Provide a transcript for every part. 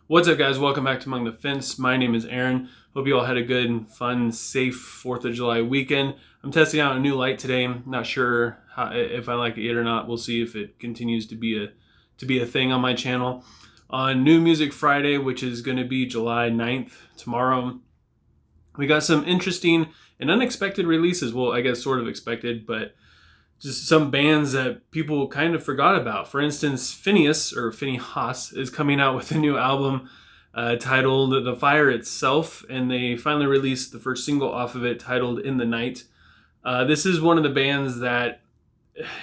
What's up, guys? Welcome back to Among the Fence. My name is Aaron. Hope you all had a good, fun, safe 4th of July weekend. I'm testing out a new light today. I'm not sure if I like it or not. We'll see if it continues to be a thing on my channel. On New Music Friday, which is going to be July 9th, tomorrow, we got some interesting and unexpected releases. Well, I guess sort of expected, but just some bands that people kind of forgot about. For instance, Phinehas is coming out with a new album titled The Fire Itself, and they finally released the first single off of it titled In the Night. This is one of the bands that,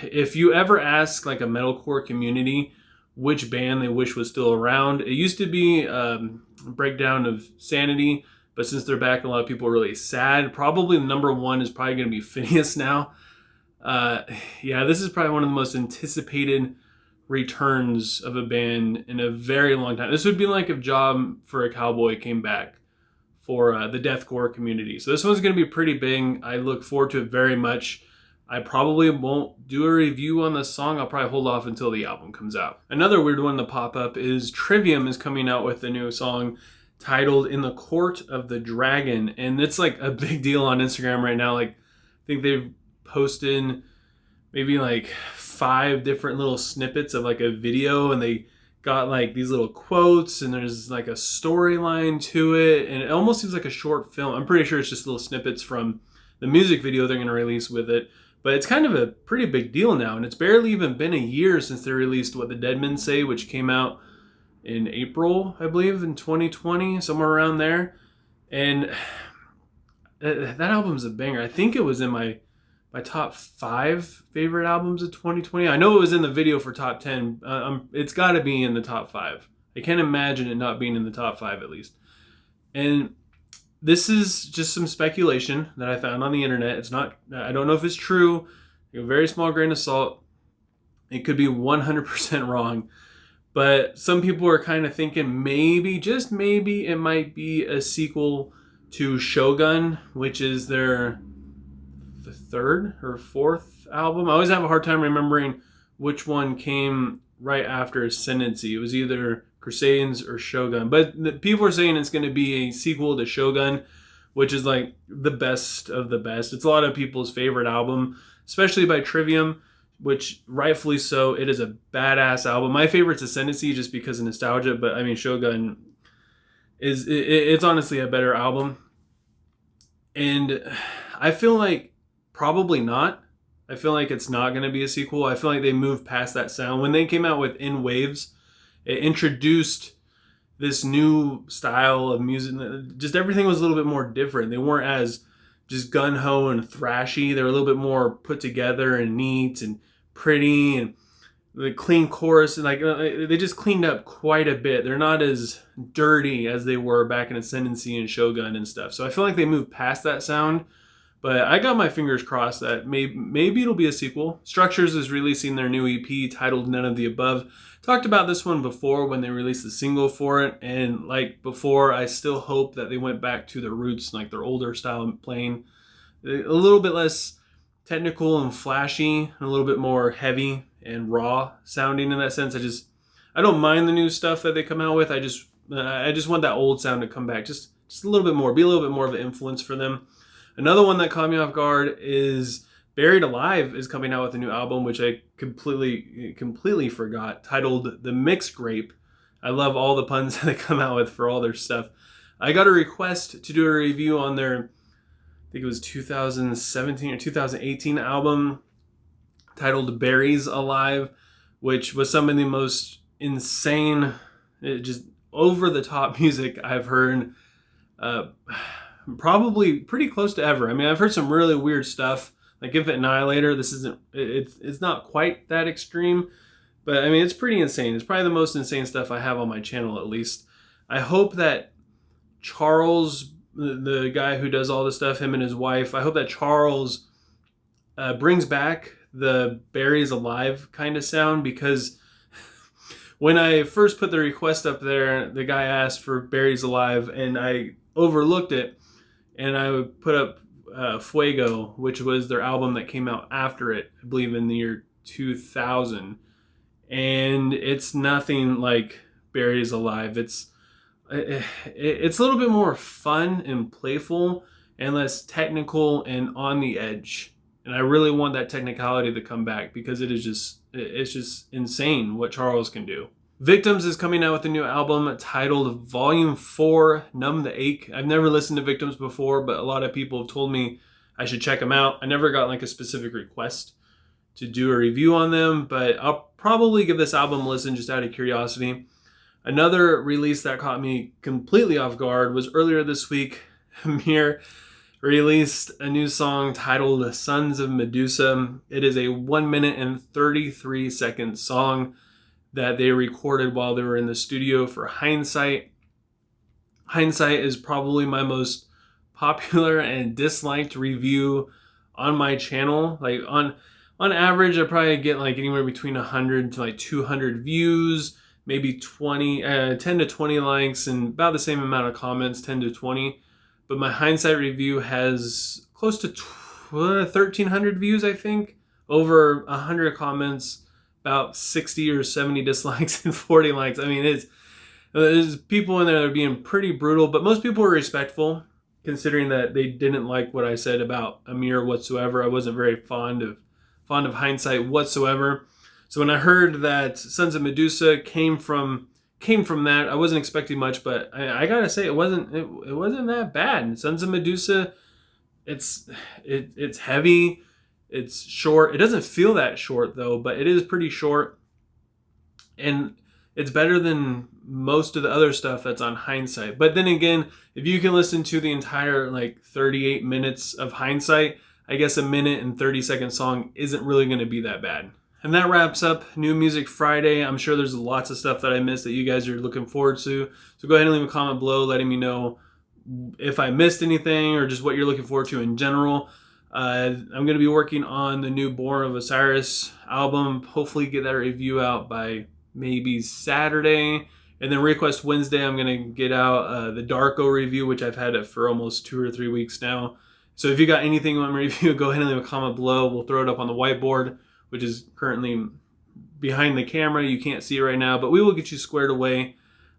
if you ever ask like a metalcore community which band they wish was still around, it used to be Breakdown of Sanity, but since they're back, a lot of people are really sad. Probably number one is probably going to be Phinehas now. Yeah, this is probably one of the most anticipated returns of a band in a very long time. This would be like if Job for a Cowboy came back for the deathcore community. So this one's going to be pretty big. I look forward to it very much. I probably won't do a review on this song. I'll probably hold off until the album comes out. Another weird one to pop up is Trivium is coming out with a new song titled In the Court of the Dragon. And it's like a big deal on Instagram right now. Like, I think they've posted maybe like 5 different little snippets of like a video, and they got like these little quotes, and there's like a storyline to it, and it almost seems like a short film. I'm pretty sure it's just little snippets from the music video they're going to release with it, but it's kind of a pretty big deal now, and it's barely even been a year since they released What the Dead Men Say, which came out in April, I believe, in 2020, somewhere around there. And that album's a banger. I think it was in my top 5 favorite albums of 2020. I know it was in the video for top 10. It's got to be in the top 5. I can't imagine it not being in the top 5 at least. And this is just some speculation that I found on the internet. It's not, I don't know if it's true. A very small grain of salt. It could be 100% wrong. But some people are kind of thinking maybe, just maybe, it might be a sequel to Shogun, which is their 3rd or 4th album. I always have a hard time remembering which one came right after Ascendancy. It was either Crusades or Shogun. But people are saying it's going to be a sequel to Shogun, which is like the best of the best. It's a lot of people's favorite album, especially by Trivium, which rightfully so. It is a badass album. My favorite's Ascendancy just because of nostalgia, but I mean Shogun it's honestly a better album. And I feel like probably not. I feel like it's not going to be a sequel. I feel like they moved past that sound. When they came out with In Waves, it introduced this new style of music. Just everything was a little bit more different. They weren't as just gun-ho and thrashy. They were a little bit more put together and neat and pretty, and the clean chorus, and like they just cleaned up quite a bit. They're not as dirty as they were back in Ascendancy and Shogun and stuff. So I feel like they moved past that sound. But I got my fingers crossed that maybe it'll be a sequel. Structures is releasing their new EP titled None of the Above. Talked about this one before when they released the single for it. And like before, I still hope that they went back to their roots, like their older style playing. A little bit less technical and flashy, and a little bit more heavy and raw sounding in that sense. I don't mind the new stuff that they come out with. I just want that old sound to come back. Just a little bit more. Be a little bit more of an influence for them. Another one that caught me off guard is Berried Alive is coming out with a new album, which I completely forgot, titled The Mixgrape. I love all the puns that they come out with for all their stuff. I got a request to do a review on their, I think it was 2017 or 2018 album titled Berries Alive, which was some of the most insane, just over-the-top music I've heard. Probably pretty close to ever. I mean, I've heard some really weird stuff, like Infant Annihilator. This isn't, it's not quite that extreme, but I mean, it's pretty insane. It's probably the most insane stuff I have on my channel, at least. I hope that Charles, the guy who does all this stuff, him and his wife, I hope that Charles brings back the Berries Alive kind of sound, because when I first put the request up there, the guy asked for Berries Alive, and I overlooked it. And I would put up Fuego, which was their album that came out after it, I believe in the year 2000. And it's nothing like Berries Alive. It's it's a little bit more fun and playful and less technical and on the edge. And I really want that technicality to come back because it's just insane what Charles can do. Victims is coming out with a new album titled Volume 4, Numb the Ache. I've never listened to Victims before, but a lot of people have told me I should check them out. I never got like a specific request to do a review on them, but I'll probably give this album a listen just out of curiosity. Another release that caught me completely off guard was earlier this week. Emmure released a new song titled Sons of Medusa. It is a 1 minute and 33 second song that they recorded while they were in the studio for Hindsight. Hindsight is probably my most popular and disliked review on my channel. Like on average, I probably get like anywhere between 100 to like 200 views, maybe 10 to 20 likes, and about the same amount of comments, 10 to 20. But my Hindsight review has close to 1,300 views, I think, over 100 comments, about 60 or 70 dislikes and 40 likes. I mean, there's people in there that are being pretty brutal, but most people were respectful, considering that they didn't like what I said about Emmure whatsoever. I wasn't very fond of Hindsight whatsoever. So when I heard that Sons of Medusa came from that, I wasn't expecting much, but I gotta say it wasn't that bad. Sons of Medusa, it's heavy. It's short. It doesn't feel that short though, but it is pretty short. And it's better than most of the other stuff that's on Hindsight. But then again, if you can listen to the entire like 38 minutes of Hindsight, I guess a 1-minute-and-30-second song isn't really going to be that bad. And that wraps up New Music Friday. I'm sure there's lots of stuff that I missed that you guys are looking forward to. So go ahead and leave a comment below letting me know if I missed anything or just what you're looking forward to in general. I'm going to be working on the new Born of Osiris album. Hopefully get that review out by maybe Saturday. And then Request Wednesday, I'm going to get out the Darko review, which I've had it for almost 2 or 3 weeks now. So if you got anything on my review, go ahead and leave a comment below. We'll throw it up on the whiteboard, which is currently behind the camera. You can't see it right now, but we will get you squared away.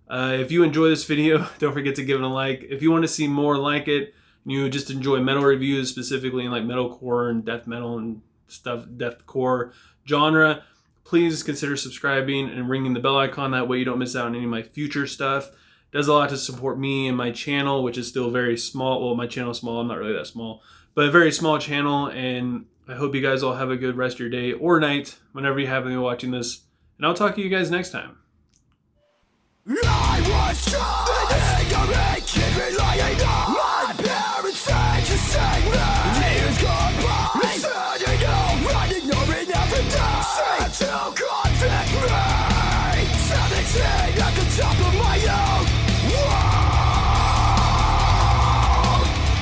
If you enjoy this video, don't forget to give it a like. If you want to see more like it, you just enjoy metal reviews, specifically in like metalcore and death metal and stuff, deathcore genre, please consider subscribing and ringing the bell icon. That way you don't miss out on any of my future stuff. It does a lot to support me and my channel, which is still very small. Well, my channel is small. I'm not really that small, but a very small channel. And I hope you guys all have a good rest of your day or night whenever you happen to be watching this. And I'll talk to you guys next time. I was strong, ignorant, kid relying on my parents' said to save me.